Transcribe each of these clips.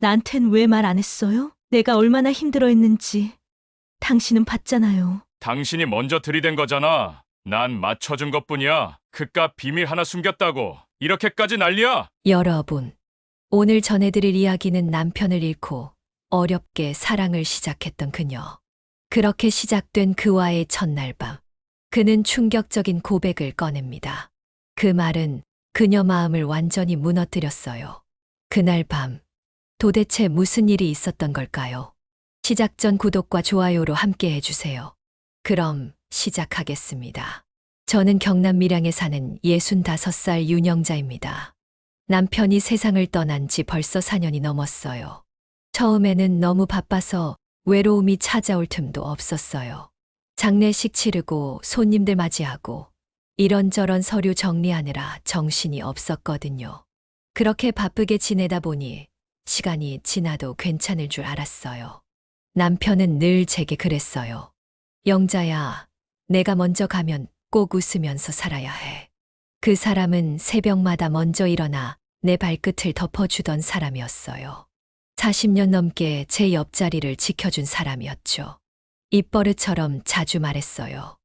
나한텐 왜 말 안 했어요? 내가 얼마나 힘들어했는지. 당신은 봤잖아요. 당신이 먼저 들이댄 거잖아. 난 맞춰준 것뿐이야. 그깟 비밀 하나 숨겼다고 이렇게까지 난리야? 여러분, 오늘 전해드릴 이야기는 남편을 잃고 어렵게 사랑을 시작했던 그녀. 그렇게 시작된 그와의 첫날 밤, 그는 충격적인 고백을 꺼냅니다. 그 말은 그녀 마음을 완전히 무너뜨렸어요. 그날 밤, 도대체 무슨 일이 있었던 걸까요? 시작 전 구독과 좋아요로 함께 해주세요. 그럼 시작하겠습니다. 저는 경남 밀양에 사는 65살 윤영자입니다. 남편이 세상을 떠난 지 벌써 4년이 넘었어요. 처음에는 너무 바빠서 외로움이 찾아올 틈도 없었어요. 장례식 치르고 손님들 맞이하고 이런저런 서류 정리하느라 정신이 없었거든요. 그렇게 바쁘게 지내다 보니 시간이 지나도 괜찮을 줄 알았어요. 남편은 늘 제게 그랬어요. 영자야, 내가 먼저 가면 꼭 웃으면서 살아야 해. 그 사람은 새벽마다 먼저 일어나 내 발끝을 덮어주던 사람이었어요. 40년 넘게 제 옆자리를 지켜준 사람이었죠. 입버릇처럼 자주 말했어요.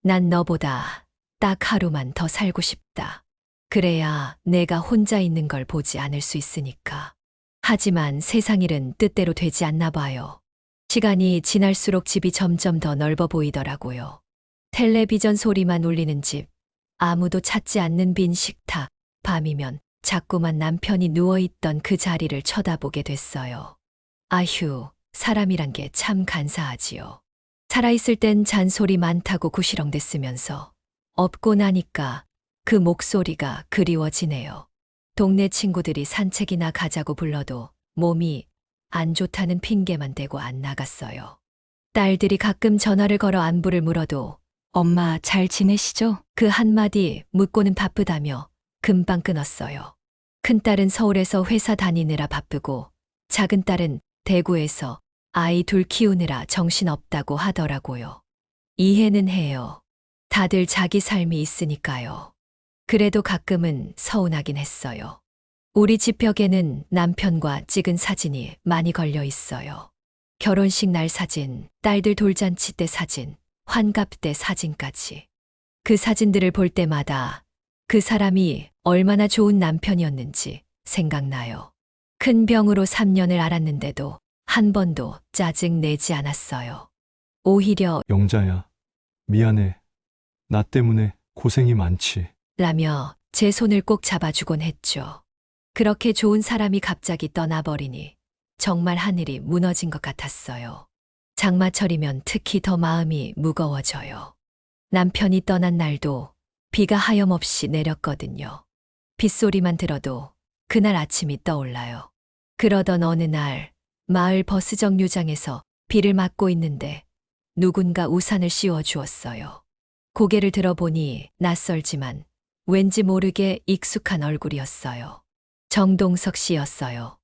난 너보다 딱 하루만 더 살고 싶다. 그래야 내가 혼자 있는 걸 보지 않을 수 있으니까. 하지만 세상 일은 뜻대로 되지 않나 봐요. 시간이 지날수록 집이 점점 더 넓어 보이더라고요. 텔레비전 소리만 울리는 집, 아무도 찾지 않는 빈 식탁, 밤이면 자꾸만 남편이 누워있던 그 자리를 쳐다보게 됐어요. 아휴, 사람이란 게 참 간사하지요. 살아있을 땐 잔소리 많다고 구시렁댔으면서 없고 나니까 그 목소리가 그리워지네요. 동네 친구들이 산책이나 가자고 불러도 몸이 안 좋다는 핑계만 대고 안 나갔어요. 딸들이 가끔 전화를 걸어 안부를 물어도 엄마 잘 지내시죠? 그 한마디 묻고는 바쁘다며 금방 끊었어요. 큰딸은 서울에서 회사 다니느라 바쁘고 작은 딸은 대구에서 아이 둘 키우느라 정신없다고 하더라고요. 이해는 해요. 다들 자기 삶이 있으니까요. 그래도 가끔은 서운하긴 했어요. 우리 집 벽에는 남편과 찍은 사진이 많이 걸려 있어요. 결혼식 날 사진, 딸들 돌잔치 때 사진, 환갑 때 사진까지. 그 사진들을 볼 때마다 그 사람이 얼마나 좋은 남편이었는지 생각나요. 큰 병으로 3년을 앓았는데도 한 번도 짜증 내지 않았어요. 오히려 영자야, 미안해. 나 때문에 고생이 많지. 라며 제 손을 꼭 잡아주곤 했죠. 그렇게 좋은 사람이 갑자기 떠나버리니 정말 하늘이 무너진 것 같았어요. 장마철이면 특히 더 마음이 무거워져요. 남편이 떠난 날도 비가 하염없이 내렸거든요. 빗소리만 들어도 그날 아침이 떠올라요. 그러던 어느 날 마을 버스 정류장에서 비를 맞고 있는데 누군가 우산을 씌워 주었어요. 고개를 들어보니 낯설지만 왠지 모르게 익숙한 얼굴이었어요. 정동석 씨였어요.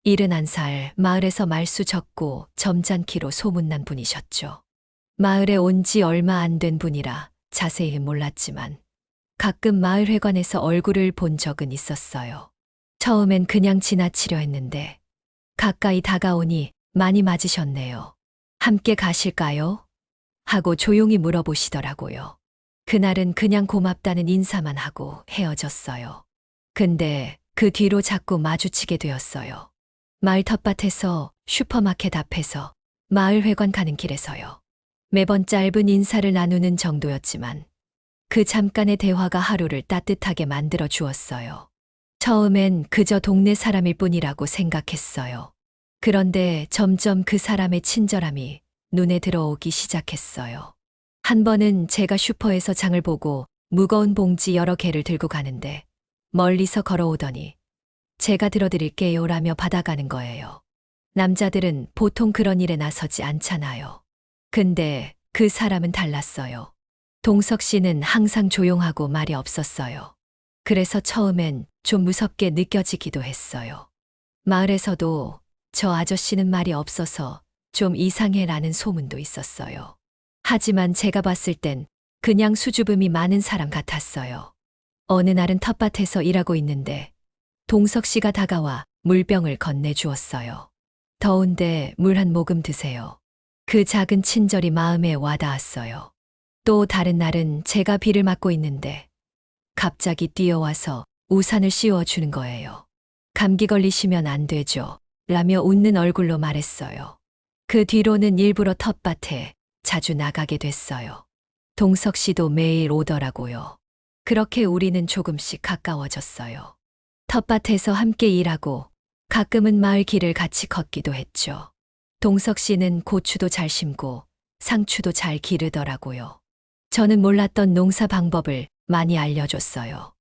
71살, 마을에서 말수 적고 점잖기로 소문난 분이셨죠. 마을에 온 지 얼마 안 된 분이라 자세히 몰랐지만 가끔 마을회관에서 얼굴을 본 적은 있었어요. 처음엔 그냥 지나치려 했는데 가까이 다가오니 많이 맞으셨네요. 함께 가실까요? 하고 조용히 물어보시더라고요. 그날은 그냥 고맙다는 인사만 하고 헤어졌어요. 근데 그 뒤로 자꾸 마주치게 되었어요. 마을 텃밭에서, 슈퍼마켓 앞에서, 마을회관 가는 길에서요. 매번 짧은 인사를 나누는 정도였지만 그 잠깐의 대화가 하루를 따뜻하게 만들어 주었어요. 처음엔 그저 동네 사람일 뿐이라고 생각했어요. 그런데 점점 그 사람의 친절함이 눈에 들어오기 시작했어요. 한 번은 제가 슈퍼에서 장을 보고 무거운 봉지 여러 개를 들고 가는데 멀리서 걸어오더니 제가 들어드릴게요 라며 받아가는 거예요. 남자들은 보통 그런 일에 나서지 않잖아요. 근데 그 사람은 달랐어요. 동석 씨는 항상 조용하고 말이 없었어요. 그래서 처음엔 좀 무섭게 느껴지기도 했어요. 마을에서도 저 아저씨는 말이 없어서 좀 이상해라는 소문도 있었어요. 하지만 제가 봤을 땐 그냥 수줍음이 많은 사람 같았어요. 어느 날은 텃밭에서 일하고 있는데 동석 씨가 다가와 물병을 건네주었어요. 더운데 물 한 모금 드세요. 그 작은 친절이 마음에 와닿았어요. 또 다른 날은 제가 비를 맞고 있는데 갑자기 뛰어와서 우산을 씌워주는 거예요. 감기 걸리시면 안 되죠. 라며 웃는 얼굴로 말했어요. 그 뒤로는 일부러 텃밭에 자주 나가게 됐어요. 동석 씨도 매일 오더라고요. 그렇게 우리는 조금씩 가까워졌어요. 텃밭에서 함께 일하고 가끔은 마을 길을 같이 걷기도 했죠. 동석 씨는 고추도 잘 심고 상추도 잘 기르더라고요. 저는 몰랐던 농사 방법을 많이 알려줬어요.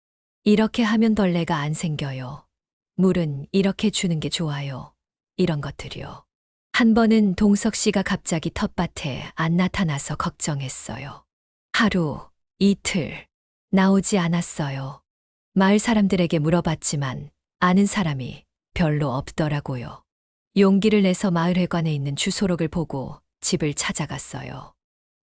이렇게 하면 벌레가 안 생겨요. 물은 이렇게 주는 게 좋아요. 이런 것들이요. 한 번은 동석 씨가 갑자기 텃밭에 안 나타나서 걱정했어요. 하루, 이틀, 나오지 않았어요. 마을 사람들에게 물어봤지만 아는 사람이 별로 없더라고요. 용기를 내서 마을회관에 있는 주소록을 보고 집을 찾아갔어요.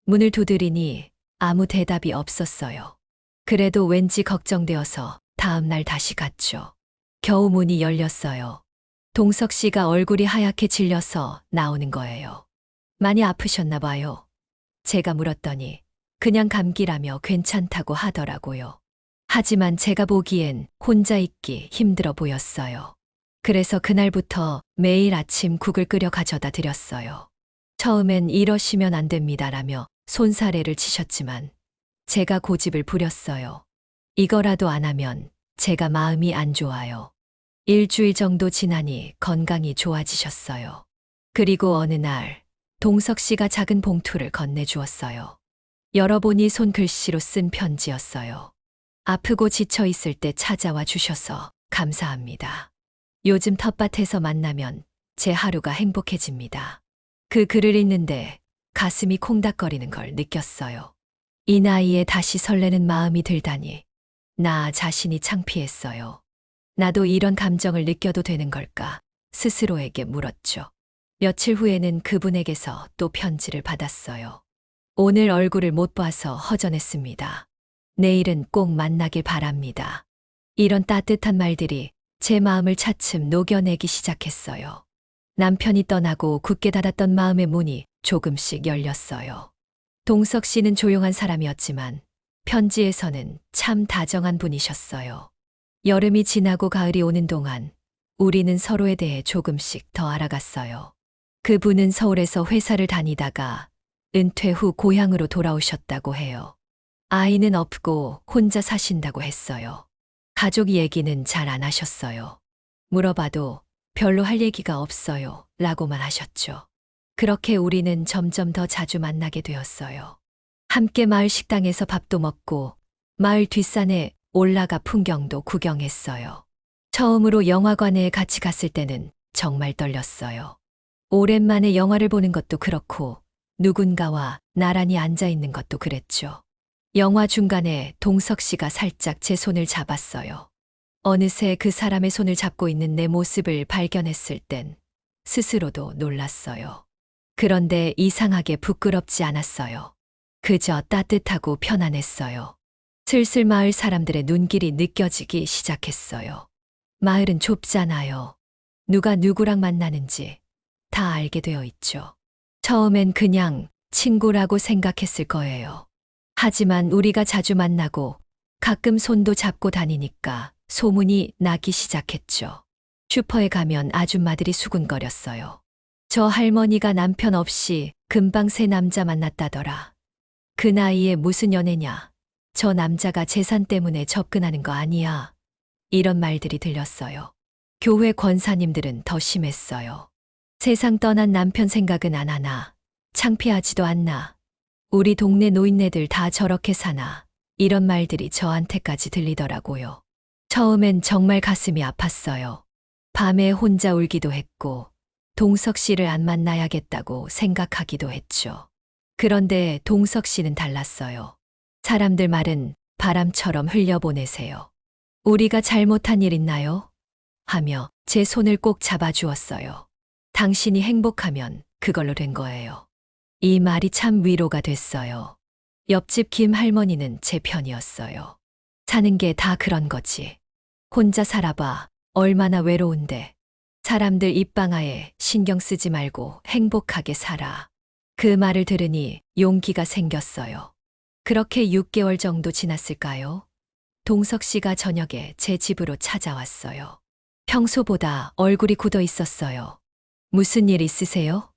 문을 두드리니 아무 대답이 없었어요. 그래도 왠지 걱정되어서 다음 날 다시 갔죠. 겨우 문이 열렸어요. 동석 씨가 얼굴이 하얗게 질려서 나오는 거예요. 많이 아프셨나 봐요. 제가 물었더니 그냥 감기라며 괜찮다고 하더라고요. 하지만 제가 보기엔 혼자 있기 힘들어 보였어요. 그래서 그날부터 매일 아침 국을 끓여 가져다 드렸어요. 처음엔 이러시면 안 됩니다라며 손사래를 치셨지만 제가 고집을 부렸어요. 이거라도 안 하면 제가 마음이 안 좋아요. 일주일 정도 지나니 건강이 좋아지셨어요. 그리고 어느 날 동석 씨가 작은 봉투를 건네주었어요. 열어보니 손글씨로 쓴 편지였어요. 아프고 지쳐 있을 때 찾아와 주셔서 감사합니다. 요즘 텃밭에서 만나면 제 하루가 행복해집니다. 그 글을 읽는데 가슴이 콩닥거리는 걸 느꼈어요. 이 나이에 다시 설레는 마음이 들다니 나 자신이 창피했어요. 나도 이런 감정을 느껴도 되는 걸까 스스로에게 물었죠. 며칠 후에는 그분에게서 또 편지를 받았어요. 오늘 얼굴을 못 봐서 허전했습니다. 내일은 꼭 만나길 바랍니다. 이런 따뜻한 말들이 제 마음을 차츰 녹여내기 시작했어요. 남편이 떠나고 굳게 닫았던 마음의 문이 조금씩 열렸어요. 동석 씨는 조용한 사람이었지만 편지에서는 참 다정한 분이셨어요. 여름이 지나고 가을이 오는 동안 우리는 서로에 대해 조금씩 더 알아갔어요. 그분은 서울에서 회사를 다니다가 은퇴 후 고향으로 돌아오셨다고 해요. 아이는 없고 혼자 사신다고 했어요. 가족 얘기는 잘 안 하셨어요. 물어봐도 별로 할 얘기가 없어요. 라고만 하셨죠. 그렇게 우리는 점점 더 자주 만나게 되었어요. 함께 마을 식당에서 밥도 먹고 마을 뒷산에 올라가 풍경도 구경했어요. 처음으로 영화관에 같이 갔을 때는 정말 떨렸어요. 오랜만에 영화를 보는 것도 그렇고 누군가와 나란히 앉아 있는 것도 그랬죠. 영화 중간에 동석 씨가 살짝 제 손을 잡았어요. 어느새 그 사람의 손을 잡고 있는 내 모습을 발견했을 땐 스스로도 놀랐어요. 그런데 이상하게 부끄럽지 않았어요. 그저 따뜻하고 편안했어요. 슬슬 마을 사람들의 눈길이 느껴지기 시작했어요. 마을은 좁잖아요. 누가 누구랑 만나는지 다 알게 되어 있죠. 처음엔 그냥 친구라고 생각했을 거예요. 하지만 우리가 자주 만나고 가끔 손도 잡고 다니니까 소문이 나기 시작했죠. 슈퍼에 가면 아줌마들이 수군거렸어요. 저 할머니가 남편 없이 금방 새 남자 만났다더라. 그 나이에 무슨 연애냐. 저 남자가 재산 때문에 접근하는 거 아니야. 이런 말들이 들렸어요. 교회 권사님들은 더 심했어요. 세상 떠난 남편 생각은 안 하나. 창피하지도 않나. 우리 동네 노인네들 다 저렇게 사나. 이런 말들이 저한테까지 들리더라고요. 처음엔 정말 가슴이 아팠어요. 밤에 혼자 울기도 했고 동석 씨를 안 만나야겠다고 생각하기도 했죠. 그런데 동석 씨는 달랐어요. 사람들 말은 바람처럼 흘려보내세요. 우리가 잘못한 일 있나요? 하며 제 손을 꼭 잡아주었어요. 당신이 행복하면 그걸로 된 거예요. 이 말이 참 위로가 됐어요. 옆집 김 할머니는 제 편이었어요. 사는 게 다 그런 거지. 혼자 살아봐. 얼마나 외로운데. 사람들 입방아에 신경 쓰지 말고 행복하게 살아. 그 말을 들으니 용기가 생겼어요. 그렇게 6개월 정도 지났을까요? 동석 씨가 저녁에 제 집으로 찾아왔어요. 평소보다 얼굴이 굳어 있었어요. 무슨 일 있으세요?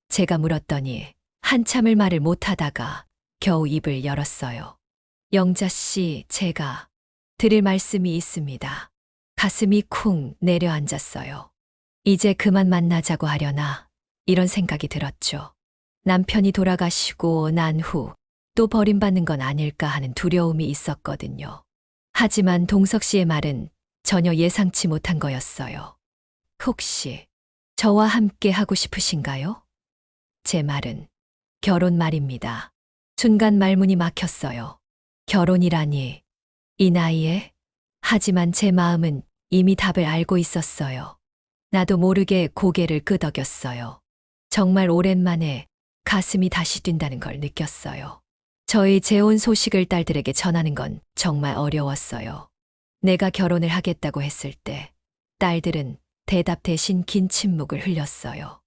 제가 물었더니 한참을 말을 못하다가 겨우 입을 열었어요. 영자 씨, 제가 드릴 말씀이 있습니다. 가슴이 쿵 내려앉았어요. 이제 그만 만나자고 하려나 이런 생각이 들었죠. 남편이 돌아가시고 난 후 또 버림받는 건 아닐까 하는 두려움이 있었거든요. 하지만 동석 씨의 말은 전혀 예상치 못한 거였어요. 혹시 저와 함께 하고 싶으신가요? 제 말은 결혼 말입니다. 순간 말문이 막혔어요. 결혼이라니, 이 나이에? 하지만 제 마음은 이미 답을 알고 있었어요. 나도 모르게 고개를 끄덕였어요. 정말 오랜만에 가슴이 다시 뛴다는 걸 느꼈어요. 저의 재혼 소식을 딸들에게 전하는 건 정말 어려웠어요. 내가 결혼을 하겠다고 했을 때 딸들은 대답 대신 긴 침묵을 흘렸어요.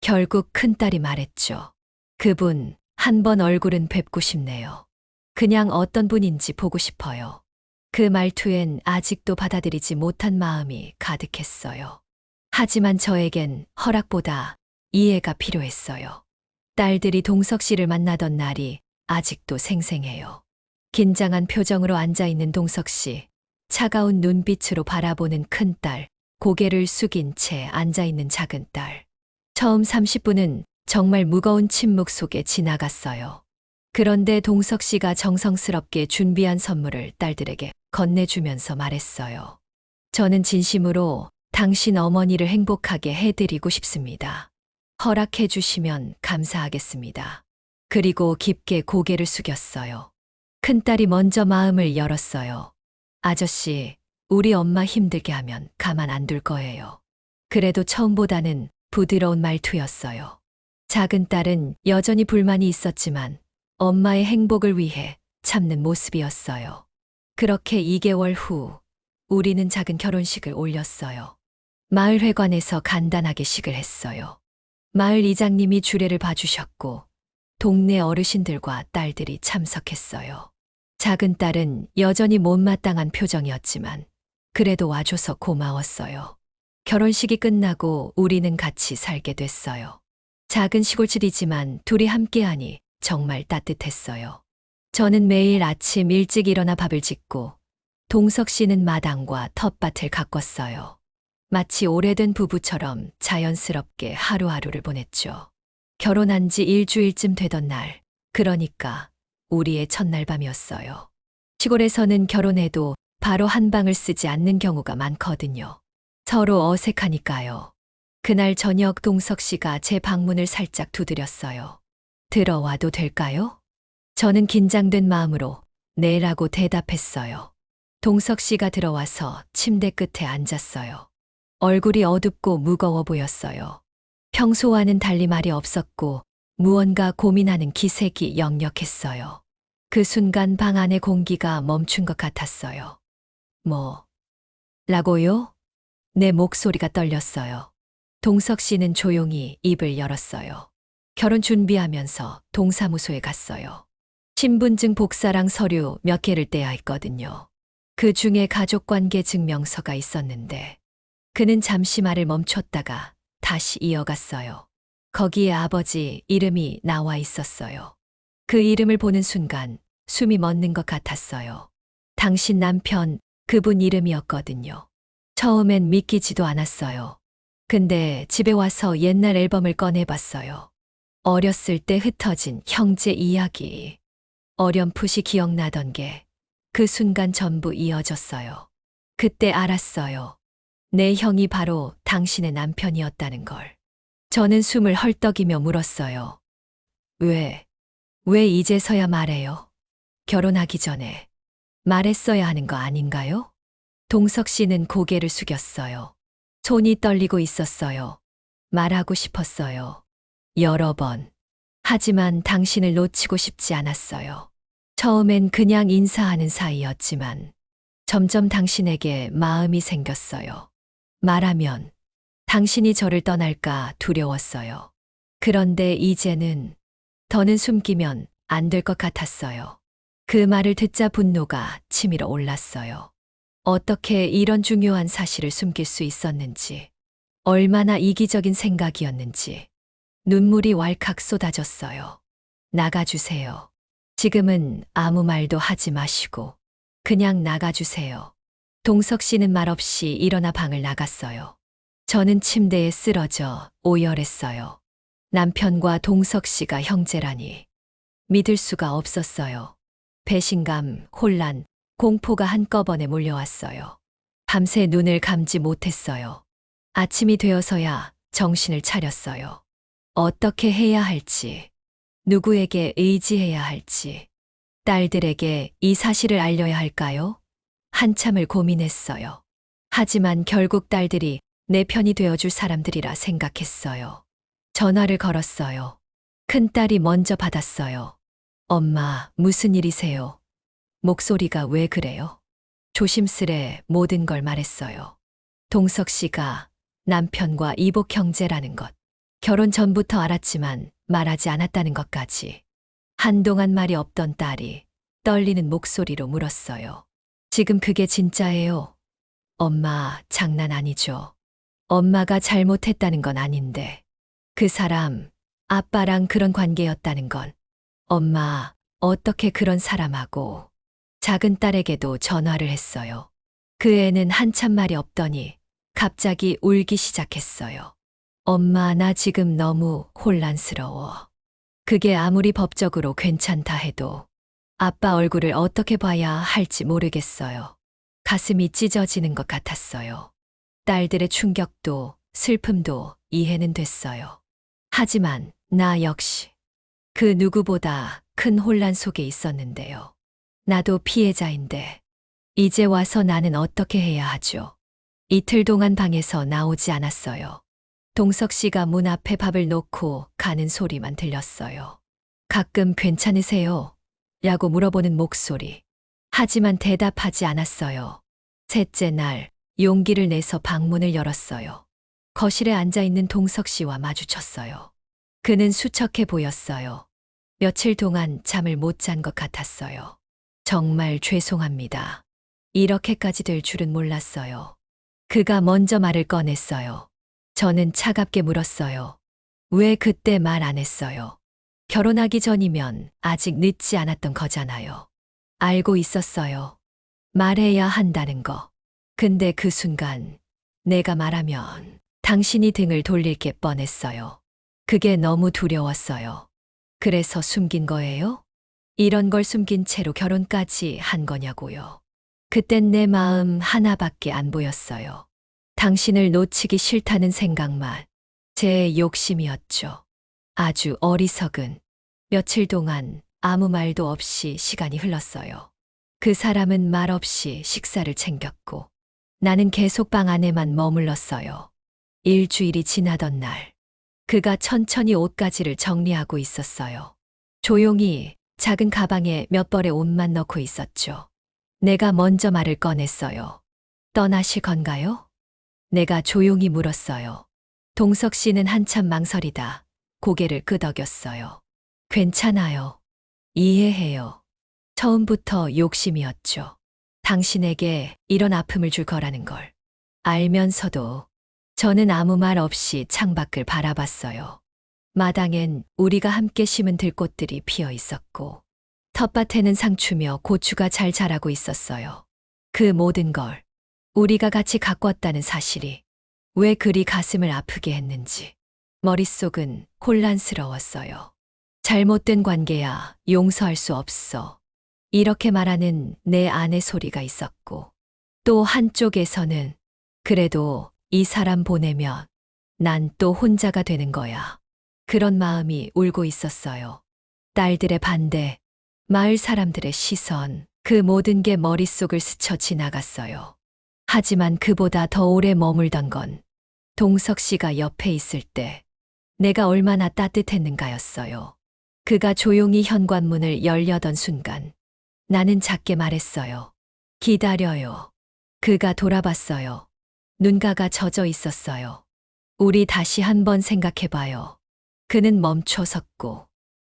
결국 큰딸이 말했죠. 그분 한번 얼굴은 뵙고 싶네요. 그냥 어떤 분인지 보고 싶어요. 그 말투엔 아직도 받아들이지 못한 마음이 가득했어요. 하지만 저에겐 허락보다 이해가 필요했어요. 딸들이 동석 씨를 만나던 날이 아직도 생생해요. 긴장한 표정으로 앉아있는 동석 씨, 차가운 눈빛으로 바라보는 큰딸, 고개를 숙인 채 앉아있는 작은 딸. 처음 30분은 정말 무거운 침묵 속에 지나갔어요. 그런데 동석 씨가 정성스럽게 준비한 선물을 딸들에게 건네주면서 말했어요. 저는 진심으로 당신 어머니를 행복하게 해드리고 싶습니다. 허락해 주시면 감사하겠습니다. 그리고 깊게 고개를 숙였어요. 큰딸이 먼저 마음을 열었어요. 아저씨, 우리 엄마 힘들게 하면 가만 안 둘 거예요. 그래도 처음보다는 부드러운 말투였어요. 작은 딸은 여전히 불만이 있었지만 엄마의 행복을 위해 참는 모습이었어요. 그렇게 2개월 후 우리는 작은 결혼식을 올렸어요. 마을회관에서 간단하게 식을 했어요. 마을 이장님이 주례를 봐주셨고 동네 어르신들과 딸들이 참석했어요. 작은 딸은 여전히 못마땅한 표정이었지만 그래도 와줘서 고마웠어요. 결혼식이 끝나고 우리는 같이 살게 됐어요. 작은 시골집이지만 둘이 함께하니 정말 따뜻했어요. 저는 매일 아침 일찍 일어나 밥을 짓고 동석 씨는 마당과 텃밭을 가꿨어요. 마치 오래된 부부처럼 자연스럽게 하루하루를 보냈죠. 결혼한 지 일주일쯤 되던 날, 그러니까 우리의 첫날 밤이었어요. 시골에서는 결혼해도 바로 한 방을 쓰지 않는 경우가 많거든요. 서로 어색하니까요. 그날 저녁 동석 씨가 제 방문을 살짝 두드렸어요. 들어와도 될까요? 저는 긴장된 마음으로 네라고 대답했어요. 동석 씨가 들어와서 침대 끝에 앉았어요. 얼굴이 어둡고 무거워 보였어요. 평소와는 달리 말이 없었고 무언가 고민하는 기색이 역력했어요. 그 순간 방 안의 공기가 멈춘 것 같았어요. 뭐? 라고요? 내 목소리가 떨렸어요. 동석 씨는 조용히 입을 열었어요. 결혼 준비하면서 동사무소에 갔어요. 신분증 복사랑 서류 몇 개를 떼야 했거든요. 그 중에 가족관계 증명서가 있었는데 그는 잠시 말을 멈췄다가 다시 이어갔어요. 거기에 아버지 이름이 나와 있었어요. 그 이름을 보는 순간 숨이 멎는 것 같았어요. 당신 남편, 그분 이름이었거든요. 처음엔 믿기지도 않았어요. 근데 집에 와서 옛날 앨범을 꺼내봤어요. 어렸을 때 흩어진 형제 이야기. 어렴풋이 기억나던 게 그 순간 전부 이어졌어요. 그때 알았어요. 내 형이 바로 당신의 남편이었다는 걸. 저는 숨을 헐떡이며 물었어요. 왜 이제서야 말해요? 결혼하기 전에 말했어야 하는 거 아닌가요? 동석 씨는 고개를 숙였어요. 손이 떨리고 있었어요. 말하고 싶었어요. 여러 번. 하지만 당신을 놓치고 싶지 않았어요. 처음엔 그냥 인사하는 사이였지만 점점 당신에게 마음이 생겼어요. 말하면 당신이 저를 떠날까 두려웠어요. 그런데 이제는 더는 숨기면 안 될 것 같았어요. 그 말을 듣자 분노가 치밀어 올랐어요. 어떻게 이런 중요한 사실을 숨길 수 있었는지, 얼마나 이기적인 생각이었는지, 눈물이 왈칵 쏟아졌어요. 나가주세요. 지금은 아무 말도 하지 마시고, 그냥 나가주세요. 동석 씨는 말없이 일어나 방을 나갔어요. 저는 침대에 쓰러져 오열했어요. 남편과 동석 씨가 형제라니 믿을 수가 없었어요. 배신감, 혼란, 공포가 한꺼번에 몰려왔어요. 밤새 눈을 감지 못했어요. 아침이 되어서야 정신을 차렸어요. 어떻게 해야 할지, 누구에게 의지해야 할지, 딸들에게 이 사실을 알려야 할까요? 한참을 고민했어요. 하지만 결국 딸들이 내 편이 되어줄 사람들이라 생각했어요. 전화를 걸었어요. 큰딸이 먼저 받았어요. 엄마, 무슨 일이세요? 목소리가 왜 그래요? 조심스레 모든 걸 말했어요. 동석 씨가 남편과 이복 형제라는 것, 결혼 전부터 알았지만 말하지 않았다는 것까지. 한동안 말이 없던 딸이 떨리는 목소리로 물었어요. 지금 그게 진짜예요? 엄마, 장난 아니죠. 엄마가 잘못했다는 건 아닌데. 그 사람, 아빠랑 그런 관계였다는 건. 엄마, 어떻게 그런 사람하고. 작은 딸에게도 전화를 했어요. 그 애는 한참 말이 없더니 갑자기 울기 시작했어요. 엄마, 나 지금 너무 혼란스러워. 그게 아무리 법적으로 괜찮다 해도 아빠 얼굴을 어떻게 봐야 할지 모르겠어요. 가슴이 찢어지는 것 같았어요. 딸들의 충격도 슬픔도 이해는 됐어요. 하지만 나 역시 그 누구보다 큰 혼란 속에 있었는데요. 나도 피해자인데 이제 와서 나는 어떻게 해야 하죠? 이틀 동안 방에서 나오지 않았어요. 동석 씨가 문 앞에 밥을 놓고 가는 소리만 들렸어요. 가끔 괜찮으세요? 라고 물어보는 목소리. 하지만 대답하지 않았어요. 셋째 날 용기를 내서 방문을 열었어요. 거실에 앉아있는 동석 씨와 마주쳤어요. 그는 수척해 보였어요. 며칠 동안 잠을 못 잔 것 같았어요. 정말 죄송합니다. 이렇게까지 될 줄은 몰랐어요. 그가 먼저 말을 꺼냈어요. 저는 차갑게 물었어요. 왜 그때 말 안 했어요? 결혼하기 전이면 아직 늦지 않았던 거잖아요. 알고 있었어요. 말해야 한다는 거. 근데 그 순간 내가 말하면 당신이 등을 돌릴 게 뻔했어요. 그게 너무 두려웠어요. 그래서 숨긴 거예요? 이런 걸 숨긴 채로 결혼까지 한 거냐고요. 그땐 내 마음 하나밖에 안 보였어요. 당신을 놓치기 싫다는 생각만. 제 욕심이었죠. 아주 어리석은. 며칠 동안 아무 말도 없이 시간이 흘렀어요. 그 사람은 말없이 식사를 챙겼고 나는 계속 방 안에만 머물렀어요. 일주일이 지나던 날 그가 천천히 옷가지를 정리하고 있었어요. 조용히 작은 가방에 몇 벌의 옷만 넣고 있었죠. 내가 먼저 말을 꺼냈어요. 떠나실 건가요? 내가 조용히 물었어요. 동석 씨는 한참 망설이다 고개를 끄덕였어요. 괜찮아요. 이해해요. 처음부터 욕심이었죠. 당신에게 이런 아픔을 줄 거라는 걸 알면서도 저는 아무 말 없이 창밖을 바라봤어요. 마당엔 우리가 함께 심은 들꽃들이 피어 있었고 텃밭에는 상추며 고추가 잘 자라고 있었어요. 그 모든 걸 우리가 같이 가꿨다는 사실이 왜 그리 가슴을 아프게 했는지 머릿속은 혼란스러웠어요. 잘못된 관계야 용서할 수 없어. 이렇게 말하는 내 아내 소리가 있었고 또 한쪽에서는 그래도 이 사람 보내면 난 또 혼자가 되는 거야. 그런 마음이 울고 있었어요. 딸들의 반대, 마을 사람들의 시선, 그 모든 게 머릿속을 스쳐 지나갔어요. 하지만 그보다 더 오래 머물던 건 동석 씨가 옆에 있을 때 내가 얼마나 따뜻했는가였어요. 그가 조용히 현관문을 열려던 순간 나는 작게 말했어요. 기다려요. 그가 돌아봤어요. 눈가가 젖어 있었어요. 우리 다시 한번 생각해봐요. 그는 멈춰 섰고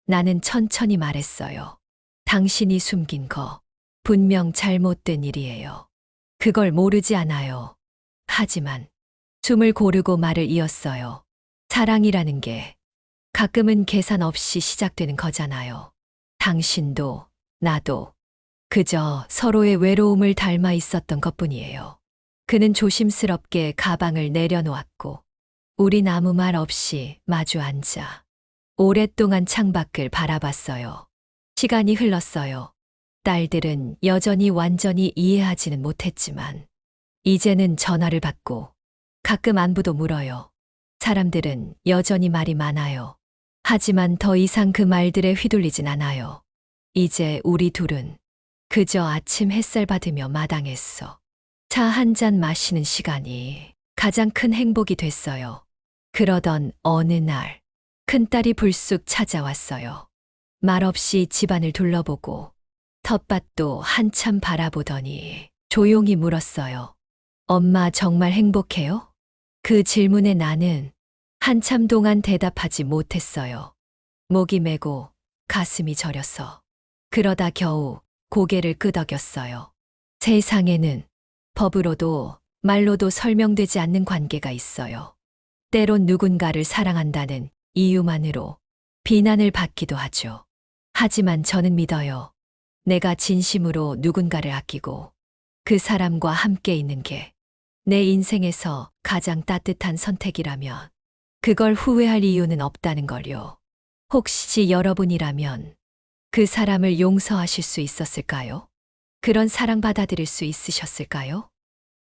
나는 천천히 말했어요. 당신이 숨긴 거 분명 잘못된 일이에요. 그걸 모르지 않아요. 하지만 숨을 고르고 말을 이었어요. 사랑이라는 게 가끔은 계산 없이 시작되는 거잖아요. 당신도 나도 그저 서로의 외로움을 닮아 있었던 것뿐이에요. 그는 조심스럽게 가방을 내려놓았고 우린 아무 말 없이 마주 앉아 오랫동안 창밖을 바라봤어요. 시간이 흘렀어요. 딸들은 여전히 완전히 이해하지는 못했지만 이제는 전화를 받고 가끔 안부도 물어요. 사람들은 여전히 말이 많아요. 하지만 더 이상 그 말들에 휘둘리진 않아요. 이제 우리 둘은 그저 아침 햇살 받으며 마당에서 차 한 잔 마시는 시간이 가장 큰 행복이 됐어요. 그러던 어느 날 큰딸이 불쑥 찾아왔어요. 말없이 집안을 둘러보고 텃밭도 한참 바라보더니 조용히 물었어요. 엄마 정말 행복해요? 그 질문에 나는 한참 동안 대답하지 못했어요. 목이 메고 가슴이 저려서 그러다 겨우 고개를 끄덕였어요. 세상에는 법으로도 말로도 설명되지 않는 관계가 있어요. 때론 누군가를 사랑한다는 이유만으로 비난을 받기도 하죠. 하지만 저는 믿어요. 내가 진심으로 누군가를 아끼고 그 사람과 함께 있는 게 내 인생에서 가장 따뜻한 선택이라면 그걸 후회할 이유는 없다는 걸요. 혹시 여러분이라면 그 사람을 용서하실 수 있었을까요? 그런 사랑 받아들일 수 있으셨을까요?